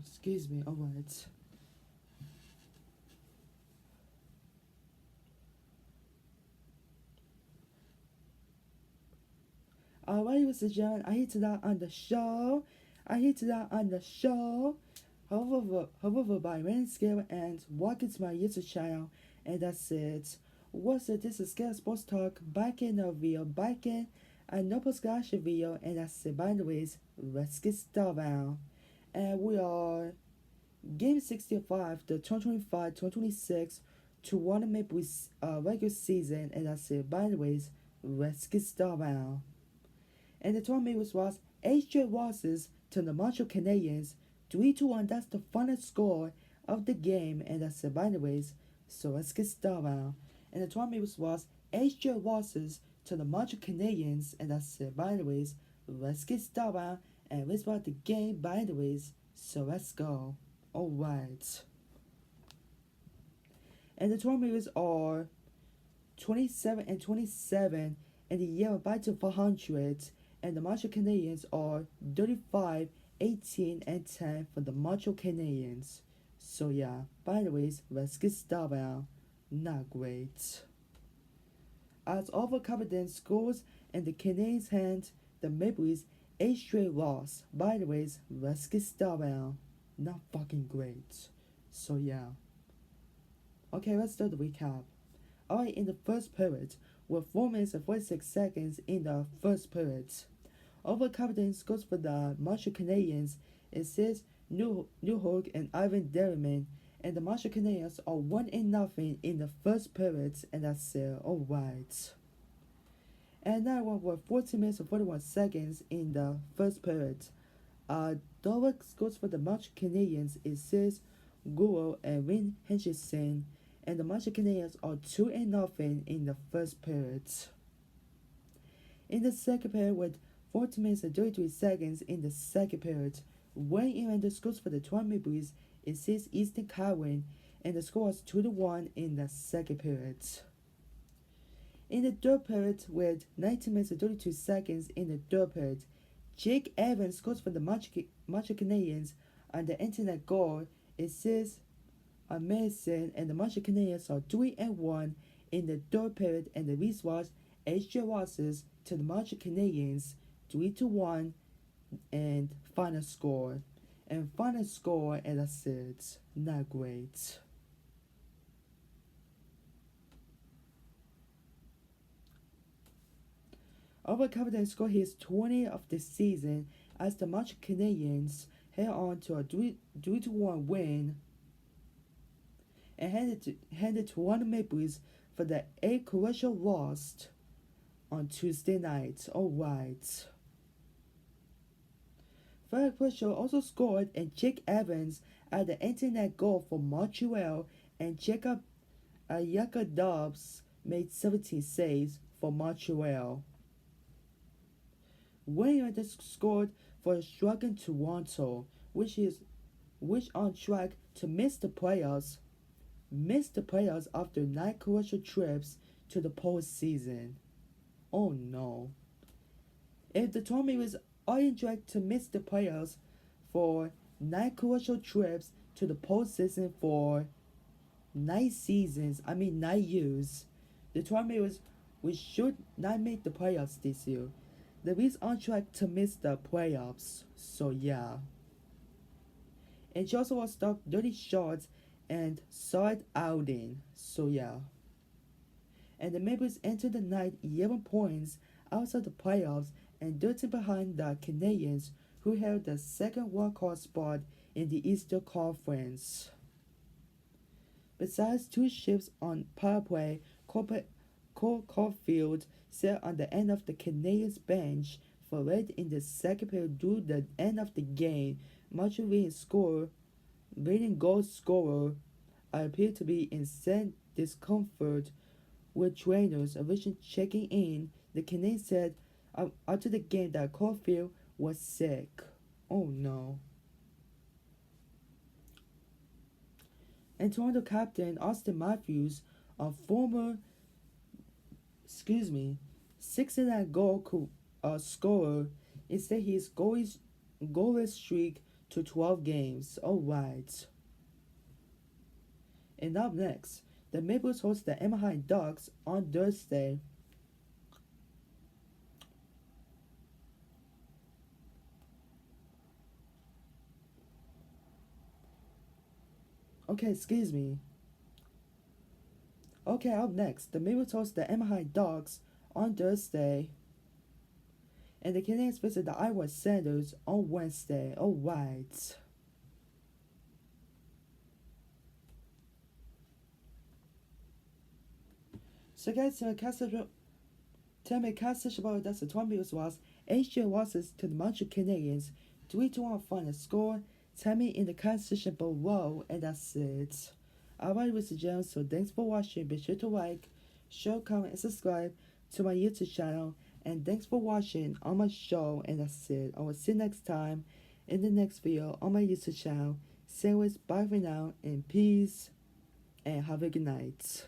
excuse me. Alright. Alright, Mr. John, I hate that on the show. I hate that on the show. However, by main scale and welcome to my YouTube channel, and that's it. What's it? This is Scale Sports Talk, back in a video, back in a no discussion video, and that's it. By the way, let's get started. And we are Game 65, the 2025-2026 Toronto Maple Leafs regular season, and that's it. By the way, let's get started. And the Toronto Maple Leafs lost 8 straight losses to the Montreal Canadiens, 3-1. That's the final score of the game, and that's it. By the way, so let's get started. And the Toronto Maple Leafs lost 8 straight losses to the Montreal Canadiens, and that's it. By the way, let's get started. And let's watch the game. By the way, so let's go. Alright. And the Toronto Maple Leafs are 27-27 in the year by to 400, and the Montreal Canadiens are 35-18-10 for the Montreal Canadiens. So yeah, by the way, let's get started. Not great. As over Kapanen scores in the Canadiens' hand, the Maple Leafs 8 straight loss. By the way, let's get started. Not fucking great. So yeah. Okay, let's start the recap. Alright, in the first period, with 4 minutes and 46 seconds in the first period, over Capitan scores for the Montreal Canadiens. It says Newhook and Ivan Derriman, and the Montreal Canadiens are 1-0 in the first period, and that's it. Alright. And now with 14 minutes and 41 seconds in the first period, Dobes scores for the Montreal Canadiens. It says Woll and Wayne Henderson, and the Montreal Canadiens are 2-0 in the first period. In the second period, with 40 minutes and 33 seconds in the second period, Wayne Nylander scores for the Toronto Maple Leafs. It says Easton Cowan, and the score is 2-1 in the second period. In the third period, with 19 minutes and 32 seconds in the third period, Jake Evans scores for the Montreal Canadiens on the internet goal. It says amazing, and the Montreal Canadiens are 3-1 in the third period, and the Leafs lost 8 straight losses to the Montreal Canadiens, 3-1, and final score. And final score, and that's it. Not great. Over Capitan scored his 20th of the season as the Montreal Canadiens head on to a 3-1 win and handed to Toronto Maple Leafs for the 8th crucial loss on Tuesday night. Alright. Phillip Danault also scored, and Jake Evans at the internet goal for Montreal, and Jakub Dobes made 17 saves for Montreal. Wayne scored for the struggling Toronto, which on track to miss the playoffs after 9 crucial trips to the postseason. Oh no. If the Toronto Maple Leafs are on track to miss the playoffs for 9 crucial trips to the postseason for 9 years, the Toronto Maple Leafs, we should not make the playoffs this year. The Leafs on track to miss the playoffs, so yeah. And she also was stopped 30 shots and solid outing, so yeah. And the Maple Leafs entered the night 11 points outside the playoffs and 13 behind the Canadiens, who held the second wildcard spot in the Eastern Conference. Besides 2 shifts on power play, Caufield sat on the end of the Canadiens bench for late in the second period. Through the end of the game, Montreal leading goal scorer appeared to be in some discomfort with trainers originally checking in. The Canadiens said after the game that Caufield was sick. Oh no. And Toronto Captain Auston Matthews, a former 69 goal scorer, is that his goalless streak to 12 games. Alright. And up next, the Maples host the Anaheim Ducks on Thursday. Okay, excuse me. Okay, up next, the Maples host the Anaheim Ducks on Thursday. And the Canadiens visit the Ottawa Senators on Wednesday. Alright. So guys, tell me cast about that's the 20 minutes was Asian losses to the Montreal Canadiens. 3-1 final score. Tell me in the comment section below, and that's it. Alright, Mr. Jones, so thanks for watching. Be sure to like, share, comment, and subscribe to my YouTube channel. And thanks for watching on my show, and that's it. I will see you next time in the next video on my YouTube channel. Say bye for now, and peace, and have a good night.